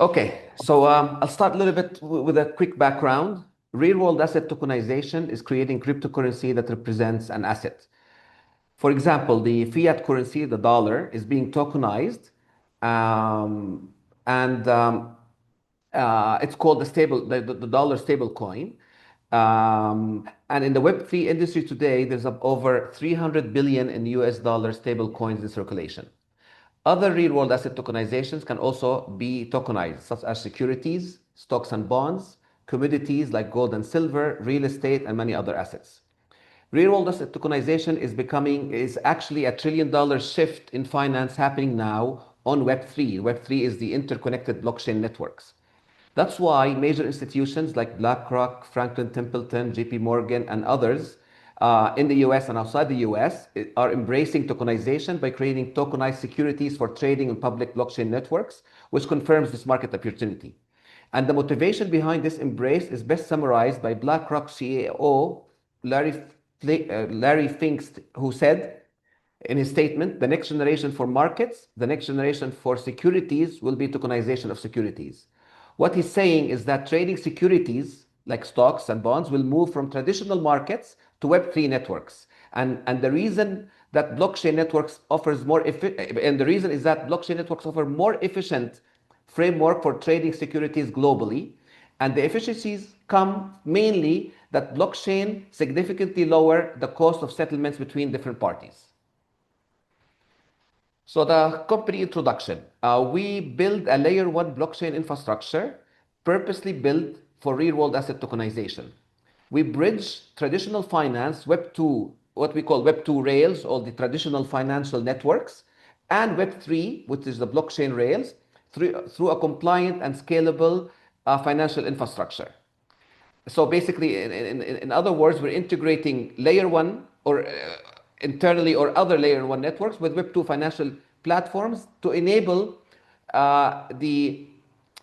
Okay, so I'll start a little bit with a quick background. Real-world asset tokenization is creating cryptocurrency that represents an asset. For example, the fiat currency, the dollar, is being tokenized, um, and it's called the dollar stable coin. And in the Web3 industry today, there's over 300 billion in US dollar stable coins in circulation. Other real-world asset tokenizations can also be tokenized, such as securities, stocks and bonds, commodities like gold and silver, real estate, and many other assets. Real-world asset tokenization is actually a trillion-dollar shift in finance happening now on Web3. Web3 is the interconnected blockchain networks. That's why major institutions like BlackRock, Franklin Templeton, JP Morgan, and others in the US and outside the US are embracing tokenization by creating tokenized securities for trading in public blockchain networks, which confirms this market opportunity. And the motivation behind this embrace is best summarized by BlackRock CEO Larry Fink, who said in his statement, the next generation for markets, the next generation for securities will be tokenization of securities. What he's saying is that trading securities like stocks and bonds will move from traditional markets to Web3 networks. And the reason that blockchain networks offers more and the reason is that blockchain networks offer more efficient framework for trading securities globally. And the efficiencies come mainly that blockchain significantly lower the cost of settlements between different parties. So the company introduction. We build a layer one blockchain infrastructure purposely built for real-world asset tokenization. We bridge traditional finance, Web 2, what we call Web 2 rails, or the traditional financial networks, and Web 3, which is the blockchain rails, through a compliant and scalable financial infrastructure. So basically, in other words, we're integrating layer one or internally or other layer one networks with Web2 financial platforms to enable the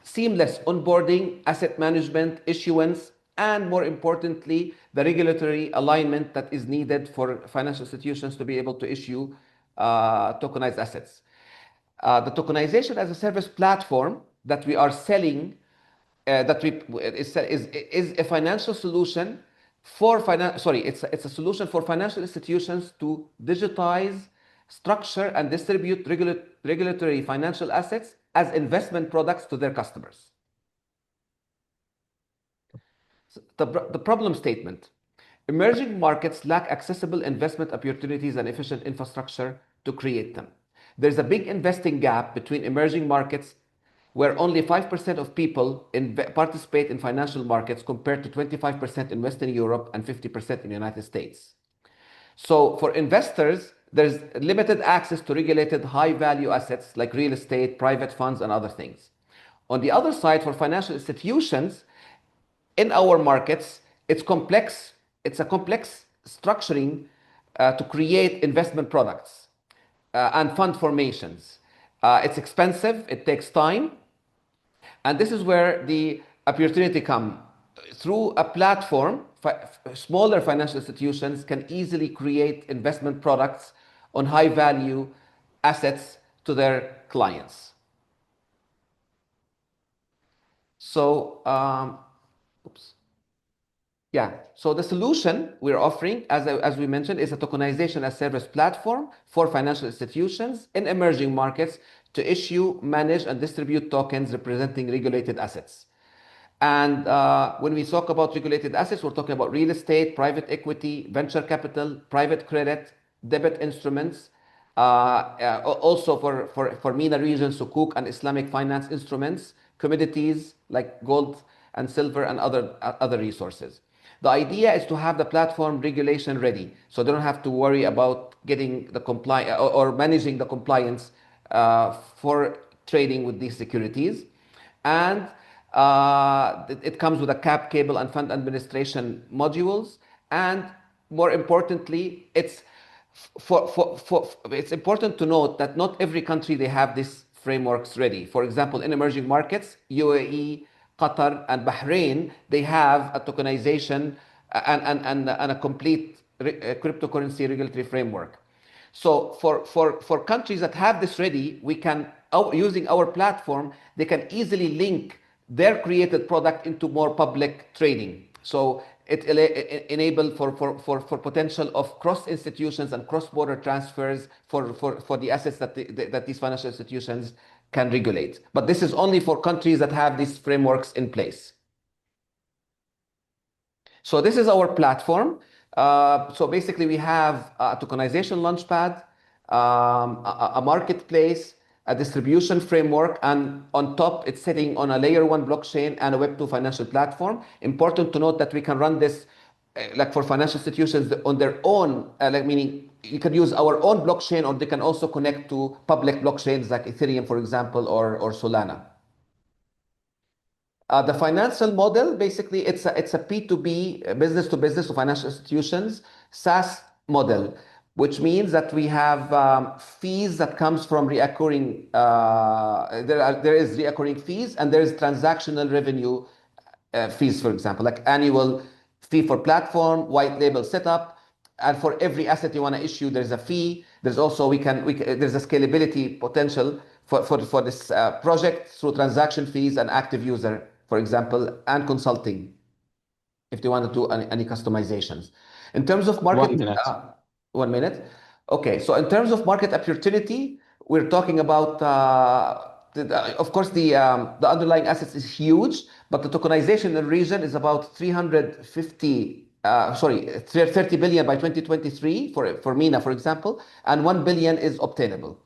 seamless onboarding, asset management, issuance, and more importantly, the regulatory alignment that is needed for financial institutions to be able to issue tokenized assets. The tokenization as a service platform that we are selling is a financial solution for it's a solution for financial institutions to digitize, structure, and distribute regulatory financial assets as investment products to their customers. So the problem statement. Emerging markets lack accessible investment opportunities and efficient infrastructure to create them. There's a big investing gap between emerging markets where only 5% of people participate in financial markets compared to 25% in Western Europe and 50% in the United States. So for investors, there's limited access to regulated high-value assets like real estate, private funds, and other things. On the other side, for financial institutions, in our markets, it's a complex structuring to create investment products and fund formations. It's expensive, it takes time, and this is where the opportunity comes. Through a platform, smaller financial institutions can easily create investment products on high value assets to their clients. So, so the solution we're offering, as we mentioned, is a tokenization as service platform for financial institutions in emerging markets to issue, manage, and distribute tokens representing regulated assets. And when we talk about regulated assets, we're talking about real estate, private equity, venture capital, private credit, debit instruments, also for MENA region, Sukuk and Islamic finance instruments, commodities like gold and silver and other resources. The idea is to have the platform regulation ready, so they don't have to worry about getting the compliance or managing the compliance for trading with these securities. And it comes with a cap, cable, and fund administration modules. And more importantly, it's important to note that not every country they have these frameworks ready. For example, in emerging markets, UAE, Qatar, and Bahrain, they have a tokenization and a complete cryptocurrency regulatory framework. So for countries that have this ready, we can using our platform, they can easily link their created product into more public trading. So it enable for potential of cross institutions and cross border transfers for the assets that these financial institutions can regulate. But this is only for countries that have these frameworks in place. So this is our platform. So basically, we have a tokenization launchpad, a marketplace, a distribution framework, and on top, it's sitting on a layer one blockchain and a Web2 financial platform. Important to note that we can run this like for financial institutions on their own, like meaning you can use our own blockchain, or they can also connect to public blockchains like Ethereum, for example, or Solana. The financial model, basically, it's a P2B, business to business to financial institutions, SaaS model, which means that we have fees that comes from reoccurring, there is reoccurring fees, and there is transactional revenue fees, for example, like annual fee for platform, white label setup, and for every asset you want to issue, there's a fee. There's also there's a scalability potential for this project through transaction fees and active user, for example, and consulting if they want to do any customizations. In terms of market, 1 minute. 1 minute. Okay, so in terms of market opportunity, we're talking about, of course, the underlying assets is huge, but the tokenization in the region is about 30 billion by 2023 for MENA, for example, and 1 billion is obtainable.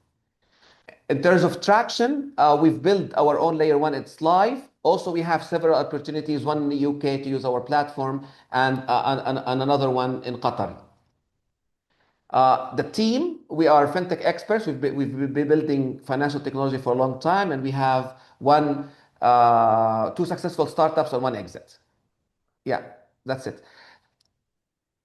In terms of traction, we've built our own layer one. It's live. Also, we have several opportunities, one in the UK to use our platform, and another one in Qatar. The team, we are fintech experts. We've been building financial technology for a long time, and we have two successful startups and one exit. Yeah, that's it.